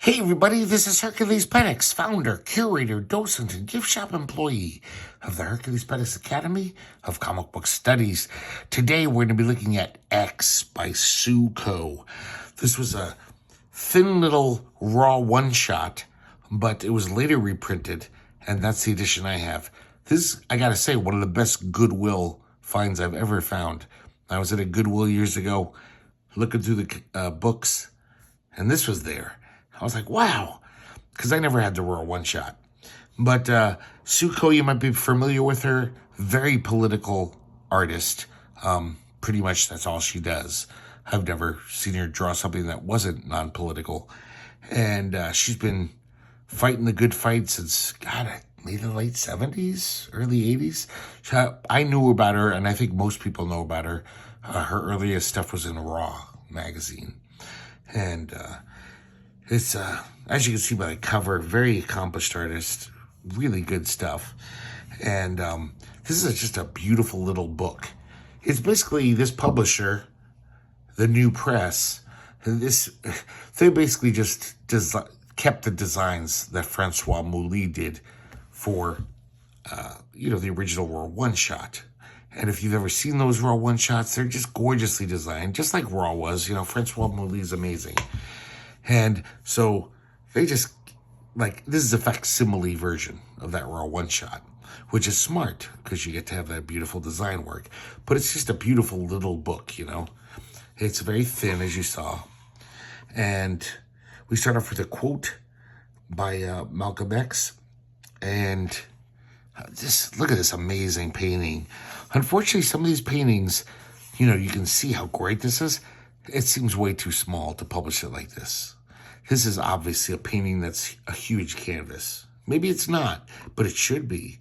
Hey everybody, this is herculespetix, founder, curator, docent, and gift shop employee of the herculespetix Academy of Comic Book Studies. Today we're going to be looking at X by Sue Coe. This was a thin little raw one-shot, but it was later reprinted, and that's the edition I have. This, I gotta say, one of the best Goodwill finds I've ever found. I was at a Goodwill years ago, looking through the books, and this was there. I was like, wow, because I never had the raw one-shot. But Sue Coe, you might be familiar with her, very political artist. Pretty much that's all she does. I've never seen her draw something that wasn't non-political. And she's been fighting the good fight since, God, maybe the late 70s, early 80s. I knew about her, and I think most people know about her. Her earliest stuff was in Raw magazine. And it's, as you can see by the cover, very accomplished artist, really good stuff. And this is just a beautiful little book. It's basically this publisher, the New Press, they basically just kept the designs that Francois Mouly did for, the original Raw one-shot. And if you've ever seen those Raw one-shots, they're just gorgeously designed, just like Raw was. Francois Mouly is amazing. And so they just, this is a facsimile version of that Raw one-shot, which is smart because you get to have that beautiful design work. But it's just a beautiful little book, It's very thin, as you saw. And we start off with a quote by Malcom X. And just look at this amazing painting. Unfortunately, some of these paintings, you can see how great this is. It seems way too small to publish it like this. This is obviously a painting that's a huge canvas. Maybe it's not, but it should be.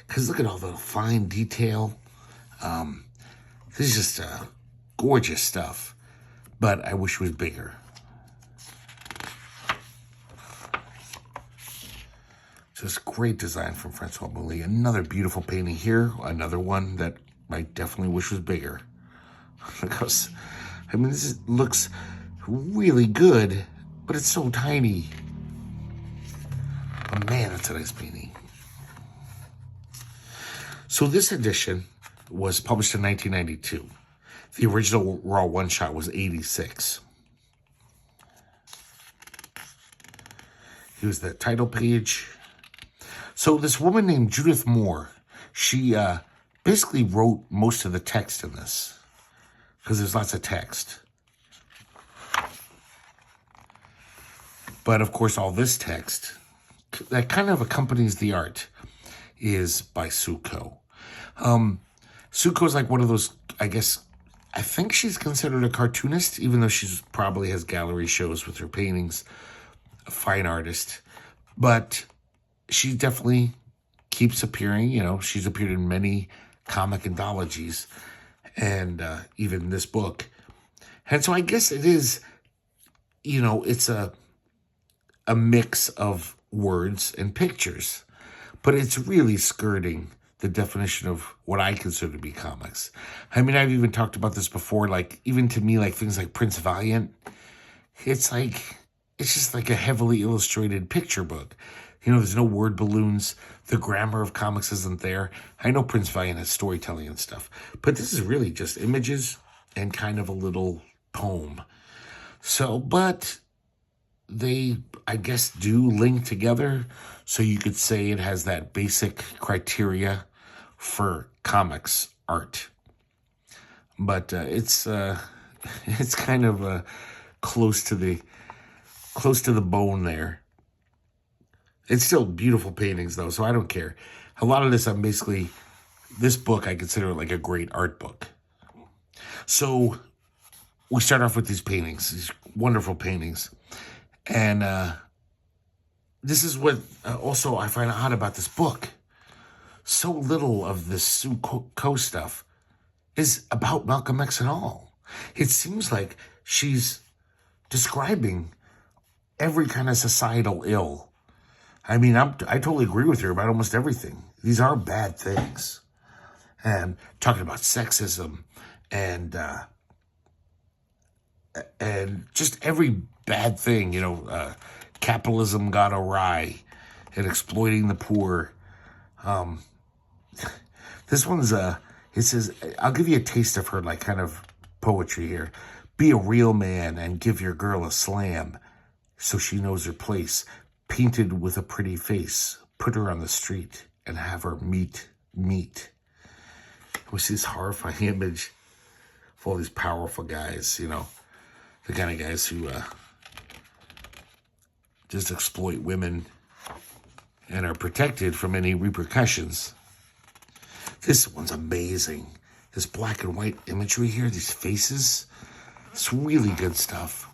Because look at all the fine detail. This is just gorgeous stuff. But I wish it was bigger. Just great design from Francois Mouly. Another beautiful painting here. Another one that I definitely wish was bigger. Because, this looks really good, but it's so tiny. Oh man, that's a nice painting. So this edition was published in 1992. The original Raw one-shot was 86. Here's the title page. So this woman named Judith Moore, she basically wrote most of the text in this, because there's lots of text. But of course, all this text that kind of accompanies the art is by Sue Coe. Sue Coe is like one of those, I think she's considered a cartoonist, even though she's probably has gallery shows with her paintings, a fine artist. But she definitely keeps appearing, she's appeared in many comic anthologies and even this book. And so I guess it is, it's a mix of words and pictures, but it's really skirting the definition of what I consider to be comics. I've even talked about this before, even to me, things like Prince Valiant, it's just like a heavily illustrated picture book. There's no word balloons. The grammar of comics isn't there. I know Prince Valiant has storytelling and stuff, but this is really just images and kind of a little poem. So, but they, I guess, do link together. So you could say it has that basic criteria for comics art. But it's kind of close to the bone there. It's still beautiful paintings, though, so I don't care. A lot of this, this book, I consider like a great art book. So we start off with these paintings, these wonderful paintings. And this is what also I find odd about this book. So little of this Sue Coe stuff is about Malcom X at all. It seems like she's describing every kind of societal ill. I totally agree with her about almost everything. These are bad things. And talking about sexism and just every bad thing, capitalism got awry and exploiting the poor. This one's, it says, I'll give you a taste of her, like, kind of poetry here. Be a real man and give your girl a slam so she knows her place. Painted with a pretty face. Put her on the street and have her meet. We see this horrifying image of all these powerful guys, you know, the kind of guys who just exploit women and are protected from any repercussions. This one's amazing. This black and white imagery here, these faces, it's really good stuff.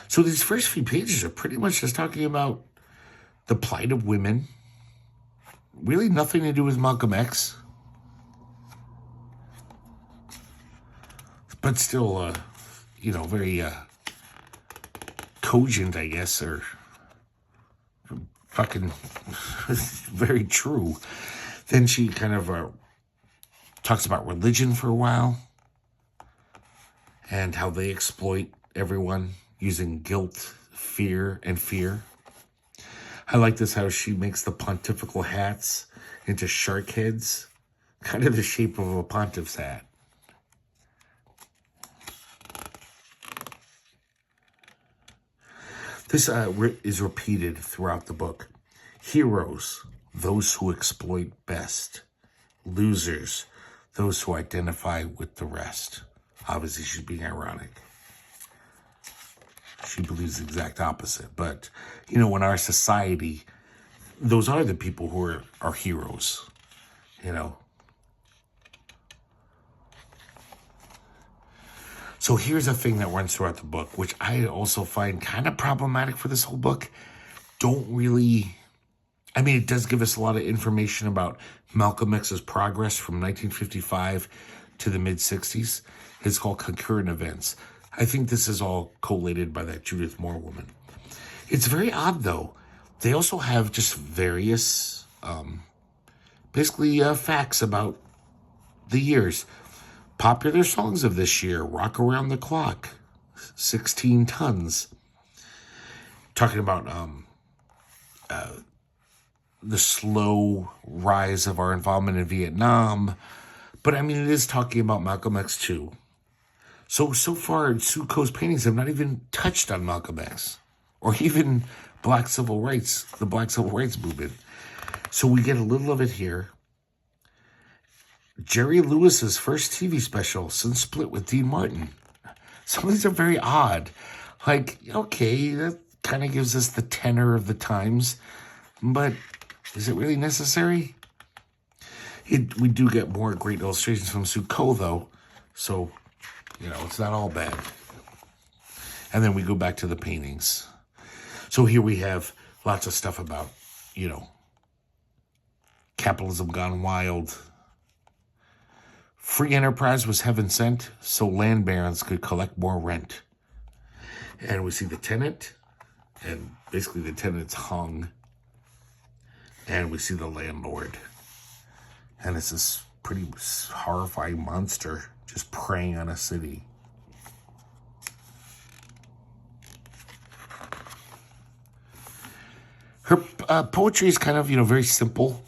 So these first few pages are pretty much just talking about the plight of women. Really nothing to do with Malcom X. But still, you know, very cogent, I guess, or fucking very true. Then she kind of talks about religion for a while and how they exploit everyone using guilt, fear. I like this, how she makes the pontifical hats into shark heads, kind of the shape of a pontiff's hat. This is repeated throughout the book. Heroes, those who exploit best. Losers, those who identify with the rest. Obviously, she's being ironic. She believes the exact opposite. But, you know, in our society, those are the people who are heroes, you know. So here's a thing that runs throughout the book, which I also find kind of problematic for this whole book. I mean, it does give us a lot of information about Malcom X's progress from 1955 to the mid-60s. It's called Concurrent Events. I think this is all collated by that Judith Moore woman. It's very odd, though. They also have just various, basically, facts about the years. Popular songs of this year: Rock Around the Clock, 16 Tons. Talking about the slow rise of our involvement in Vietnam. But, I mean, it is talking about Malcom X, too. So far, Sue Coe's paintings have not even touched on Malcom X or even Black Civil Rights, the Black Civil Rights Movement. So we get a little of it here. Jerry Lewis's first TV special since split with Dean Martin. Some of these are very odd. Like, okay, that kind of gives us the tenor of the times, but is it really necessary? We do get more great illustrations from Sue Coe, though, so, you know, it's not all bad. And then we go back to the paintings. So here we have lots of stuff about, you know, capitalism gone wild. Free enterprise was heaven sent, so land barons could collect more rent. And we see the tenant, and basically the tenant's hung. And we see the landlord. And it's this pretty horrifying monster just preying on a city. Her poetry is kind of, you know, very simple.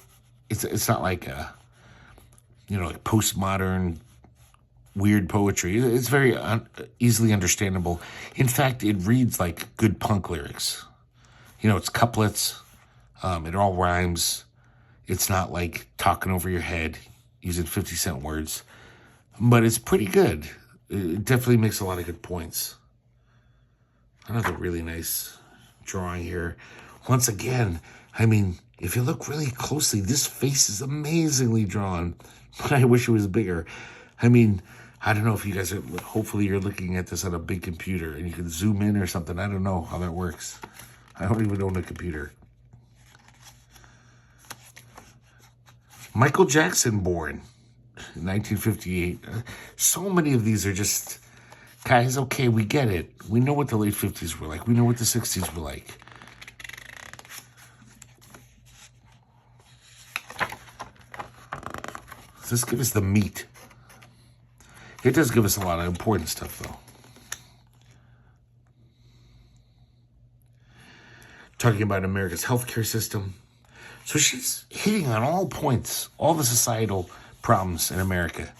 It's not like you know, like postmodern weird poetry. It's very easily understandable. In fact, it reads like good punk lyrics. You know, it's couplets. It all rhymes. It's not like talking over your head using 50-cent words. But it's pretty good. It definitely makes a lot of good points. Another really nice drawing here. Once again, I mean, if you look really closely, this face is amazingly drawn. But I wish it was bigger. I mean, I don't know if you guys are, hopefully you're looking at this on a big computer and you can zoom in or something. I don't know how that works. I don't even own a computer. Michael Jackson born in 1958. So many of these are just, guys, okay, we get it. We know what the late 50s were like. We know what the 60s were like. Does this give us the meat? It does give us a lot of important stuff, though. talking about America's healthcare system. So she's hitting on all points, all the societal problems in America.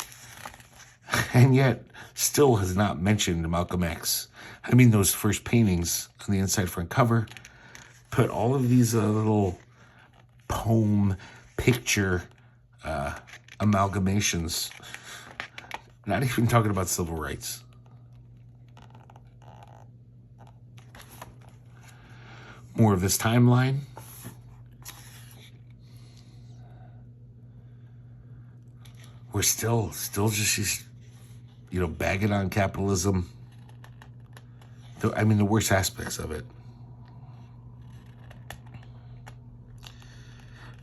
And yet, still has not mentioned Malcom X. I mean, those first paintings on the inside front cover put all of these little poem, picture amalgamations. Not even talking about civil rights. More of this timeline. We're still just, bagging on capitalism. I mean, the worst aspects of it.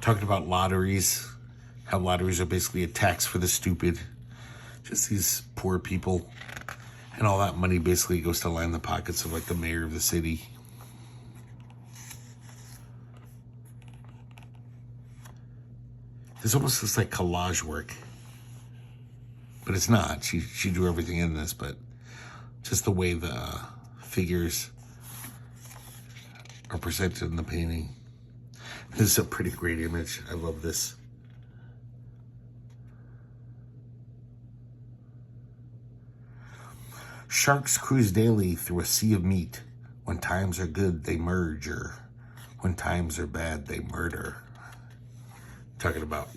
Talking about lotteries, how lotteries are basically a tax for the stupid. Just these poor people. And all that money basically goes to line the pockets of, like, the mayor of the city. This almost looks like collage work. But it's not. She drew everything in this, but just the way the figures are presented in the painting. This is a pretty great image. I love this. Sharks cruise daily through a sea of meat. When times are good, they merge, or when times are bad, they murder. Talking about,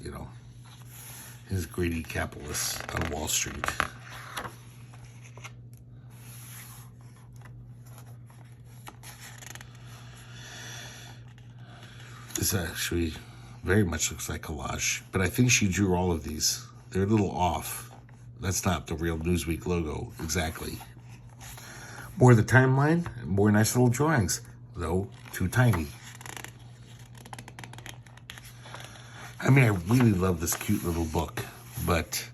his greedy capitalists on Wall Street. This actually very much looks like collage, but I think she drew all of these. They're a little off. That's not the real Newsweek logo, exactly. More of the timeline, more nice little drawings, though too tiny. I mean, I really love this cute little book, but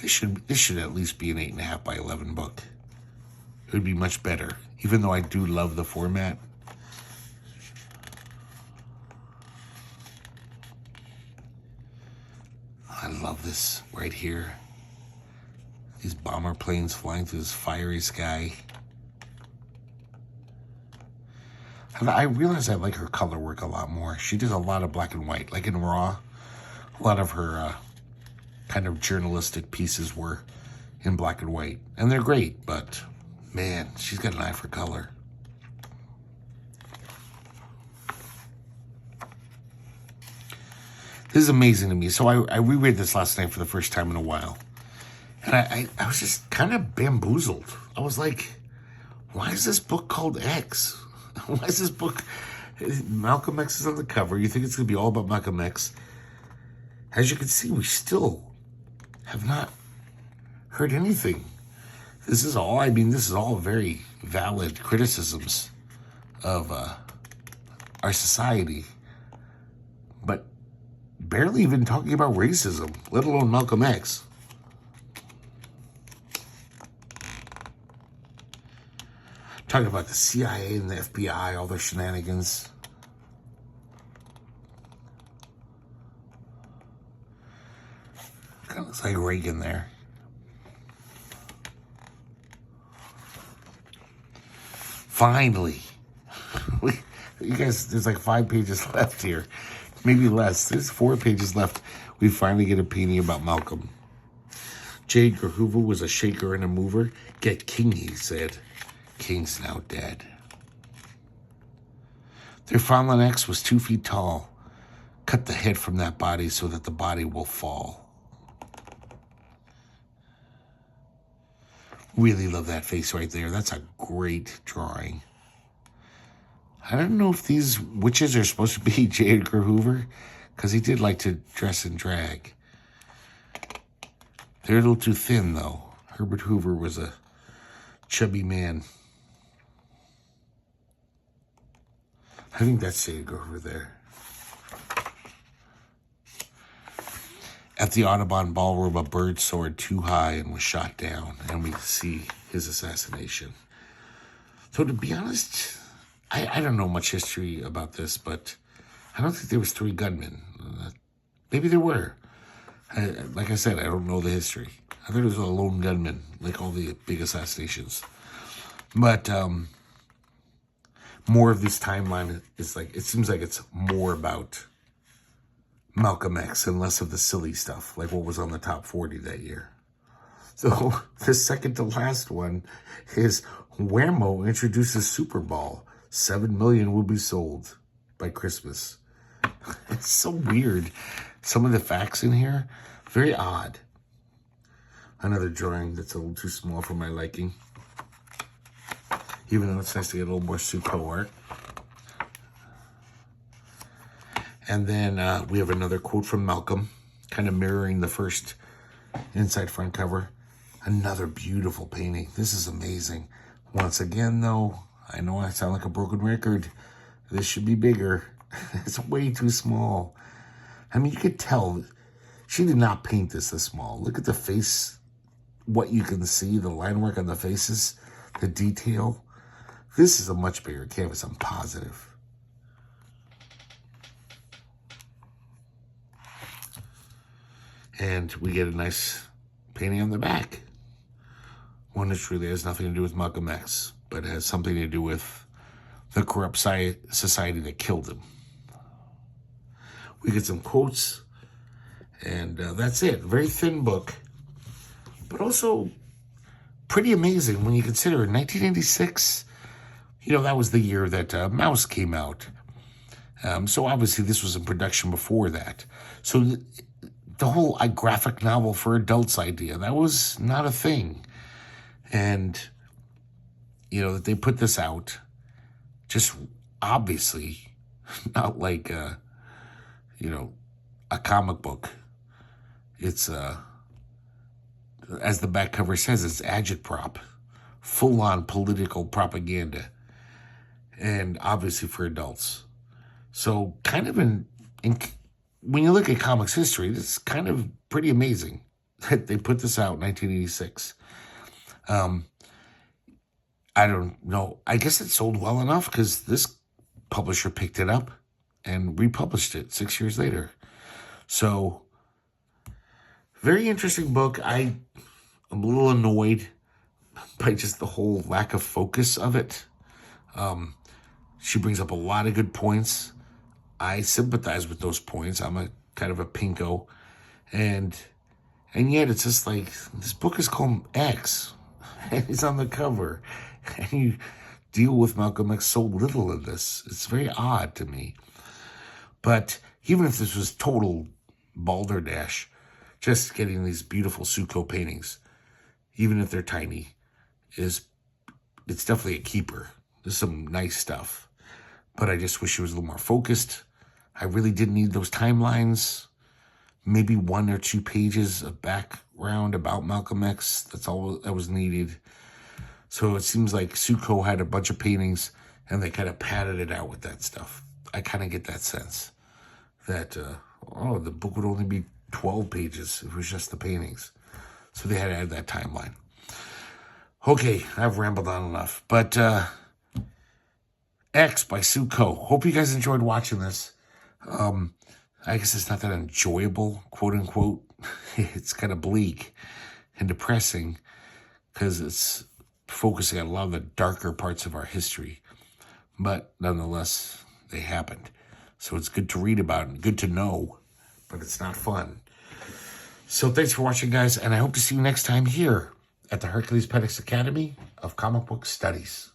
this should at least be an 8.5 by 11 book. It would be much better, even though I do love the format. I love this right here. These bomber planes flying through this fiery sky. And I realize I like her color work a lot more. She does a lot of black and white, like in Raw. A lot of her kind of journalistic pieces were in black and white. And they're great, but man, she's got an eye for color. This is amazing to me. So I reread this last night for the first time in a while. And I was just kind of bamboozled. I was like, why is this book called X? Why is this book... Malcom X is on the cover. You think it's going to be all about Malcom X. As you can see, we still have not heard anything. This is all very valid criticisms of our society. But barely even talking about racism, let alone Malcom X. Talking about the CIA and the FBI, all their shenanigans. Kind of looks like Reagan there. Finally. You guys, there's like 5 pages left here. Maybe less. There's 4 pages left. We finally get a painting about Malcolm. J. Edgar Hoover was a shaker and a mover. Get King, he said. King's now dead. Their fallen X was 2 feet tall. Cut the head from that body so that the body will fall. Really love that face right there. That's a great drawing. I don't know if these witches are supposed to be J. Edgar Hoover, because he did like to dress in drag. They're a little too thin, though. Herbert Hoover was a chubby man. I think that's J. Edgar Hoover there. At the Audubon Ballroom, a bird soared too high and was shot down, and we see his assassination. So to be honest, I don't know much history about this, but I don't think there was 3 gunmen. Maybe there were. Like I said, I don't know the history. I thought it was a lone gunman, like all the big assassinations. But more of this timeline is like, it seems like it's more about Malcom X and less of the silly stuff, like what was on the top 40 that year. So the second to last one is Venmo introduces Super Bowl. 7 million will be sold by Christmas. It's so weird. Some of the facts in here, very odd. Another drawing that's a little too small for my liking. Even though it's nice to get a little more Sue Coe art. And then we have another quote from Malcolm, kind of mirroring the first inside front cover. Another beautiful painting. This is amazing. Once again, though, I know I sound like a broken record. This should be bigger. It's way too small. I mean, you could tell she did not paint this small. Look at the face, what you can see, the line work on the faces, the detail. This is a much bigger canvas, I'm positive. And we get a nice painting on the back. One that really has nothing to do with Malcom X, but has something to do with the corrupt society that killed him. We get some quotes, and that's it. Very thin book, but also pretty amazing when you consider in 1986, that was the year that Mouse came out. So obviously this was in production before that. So the whole graphic novel for adults idea, that was not a thing. And, that they put this out, just obviously not like, a comic book. It's, as the back cover says, it's agitprop, full-on political propaganda, and obviously for adults. So kind of when you look at comics history, it's kind of pretty amazing that they put this out in 1986. I don't know. I guess it sold well enough because this publisher picked it up and republished it 6 years later. So, very interesting book. I'm a little annoyed by just the whole lack of focus of it. She brings up a lot of good points. I sympathize with those points. I'm a kind of a pinko. And yet it's just like, this book is called X. And it's on the cover. And you deal with Malcom X so little in this. It's very odd to me. But even if this was total balderdash, just getting these beautiful Sue Coe paintings, even if they're tiny, it's definitely a keeper. There's some nice stuff. But I just wish it was a little more focused. I really didn't need those timelines. Maybe 1 or 2 pages of background about Malcom X. That's all that was needed. So it seems like Sue Coe had a bunch of paintings and they kind of padded it out with that stuff. I kind of get that sense that, the book would only be 12 pages if it was just the paintings. So they had to add that timeline. Okay, I've rambled on enough. But X by Sue Coe. Hope you guys enjoyed watching this. I guess it's not that enjoyable, quote unquote. It's kind of bleak and depressing because it's focusing on a lot of the darker parts of our history. But nonetheless, they happened. So it's good to read about and good to know, but it's not fun. So thanks for watching, guys, and I hope to see you next time here at the herculespetix Academy of Comic Book Studies.